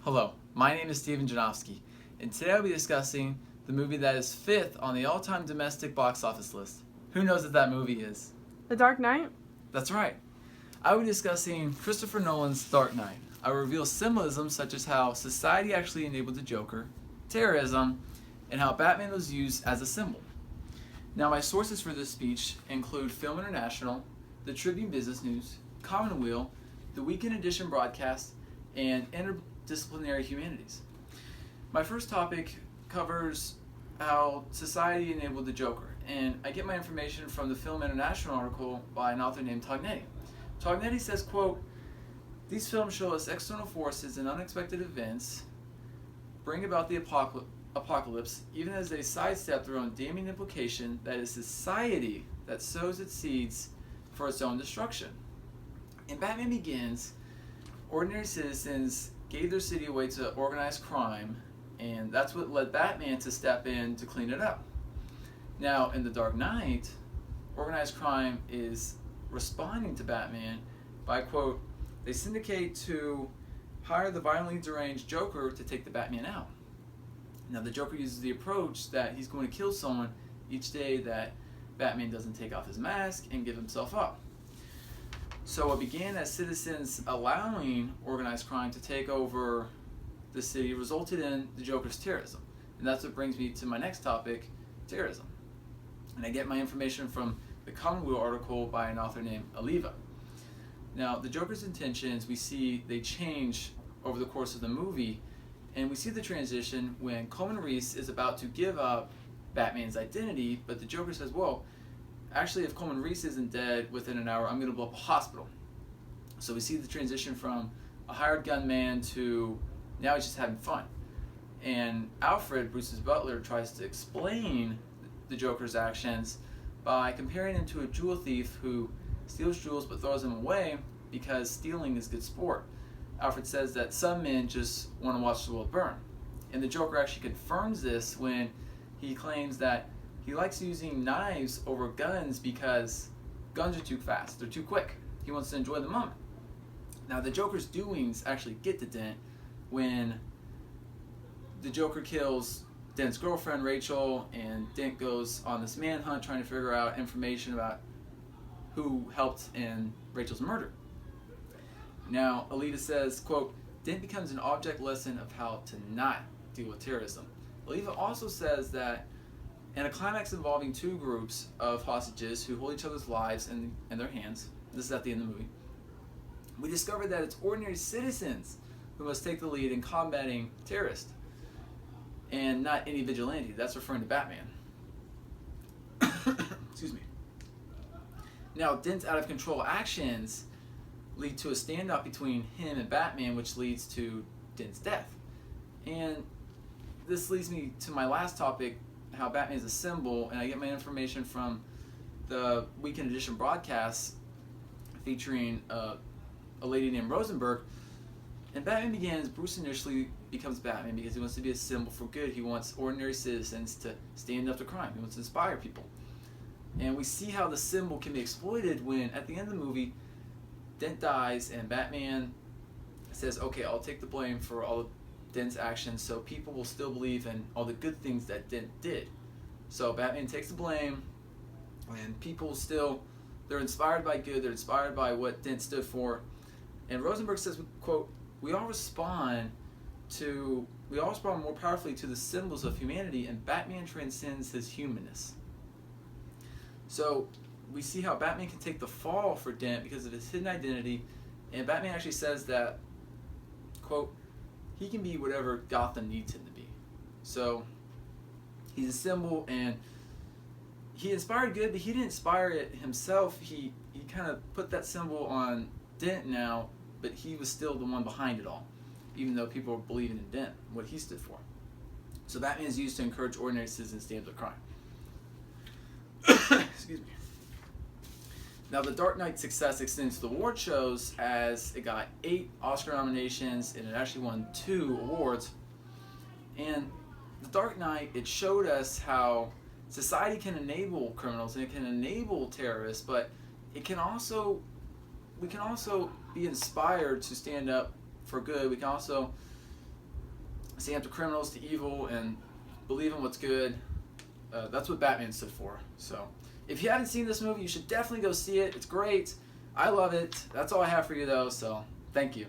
Hello, my name is Steven Janofsky, and today I'll be discussing the movie that is fifth on the all-time domestic box office list. Who knows what that movie is? The Dark Knight? That's right. I will be discussing Christopher Nolan's Dark Knight. I will reveal symbolism such as how society actually enabled the Joker, terrorism, and how Batman was used as a symbol. Now, my sources for this speech include Film International, the Tribune Business News, Commonweal, the Weekend Edition broadcast, and Interdisciplinary Humanities. My first topic covers how society enabled the Joker, and I get my information from the Film International article by an author named Tognetti. Tognetti says, quote, "These films show us external forces and unexpected events bring about the apocalypse, even as they sidestep their own damning implication that it is society that sows its seeds for its own destruction. In Batman Begins, ordinary citizens gave their city away to organized crime, and that's what led Batman to step in to clean it up. Now, in The Dark Knight, organized crime is responding to Batman by, quote, they syndicate to hire the violently deranged Joker to take the Batman out. Now, the Joker uses the approach that he's going to kill someone each day that Batman doesn't take off his mask and give himself up. So what began as citizens allowing organized crime to take over the city resulted in the Joker's terrorism. And that's what brings me to my next topic, terrorism. And I get my information from the Commonweal article by an author named Aliva. Now, the Joker's intentions, we see they change over the course of the movie, and we see the transition when Coleman Reese is about to give up Batman's identity, but the Joker says, well, actually, if Coleman Reese isn't dead within an hour, I'm going to blow up a hospital. So we see the transition from a hired gunman to now he's just having fun. And Alfred, Bruce's butler, tries to explain the Joker's actions by comparing him to a jewel thief who steals jewels but throws them away because stealing is good sport. Alfred says that some men just want to watch the world burn. And the Joker actually confirms this when he claims that he likes using knives over guns because guns are too fast, they're too quick. He wants to enjoy the moment. Now, the Joker's doings actually get to Dent when the Joker kills Dent's girlfriend, Rachel, and Dent goes on this manhunt trying to figure out information about who helped in Rachel's murder. Now, Alita says, quote, Dent becomes an object lesson of how to not deal with terrorism. Alita also says that in a climax involving two groups of hostages who hold each other's lives in their hands, this is at the end of the movie, we discover that it's ordinary citizens who must take the lead in combating terrorists, and not any vigilante. That's referring to Batman. Excuse me. Now, Dent's out-of-control actions lead to a standoff between him and Batman, which leads to Dent's death. And this leads me to my last topic, how Batman is a symbol, and I get my information from the Weekend Edition broadcast featuring a lady named Rosenberg. In Batman Begins, Bruce initially becomes Batman because he wants to be a symbol for good. He wants ordinary citizens to stand up to crime. He wants to inspire people. And we see how the symbol can be exploited when, at the end of the movie, Dent dies and Batman says, okay, I'll take the blame for all of Dent's actions so people will still believe in all the good things that Dent did. So Batman takes the blame and people still, they're inspired by good, they're inspired by what Dent stood for. And Rosenberg says, quote, we all respond more powerfully to the symbols of humanity, and Batman transcends his humanness. So we see how Batman can take the fall for Dent because of his hidden identity, and Batman actually says that, quote, he can be whatever Gotham needs him to be. So he's a symbol, and he inspired good, but he didn't inspire it himself. He kind of put that symbol on Dent now, but he was still the one behind it all, even though people were believing in Dent, what he stood for. So Batman is used to encourage ordinary citizens to stand up to crime. Excuse me. Now, The Dark Knight's success extends to the award shows as it got 8 Oscar nominations and it actually won 2 awards. And The Dark Knight, it showed us how society can enable criminals and it can enable terrorists, but it can also we can also be inspired to stand up for good. We can also stand up to criminals, to evil, and believe in what's good. That's what Batman stood for. So if you haven't seen this movie, you should definitely go see it. It's great. I love it. That's all I have for you, though, so thank you.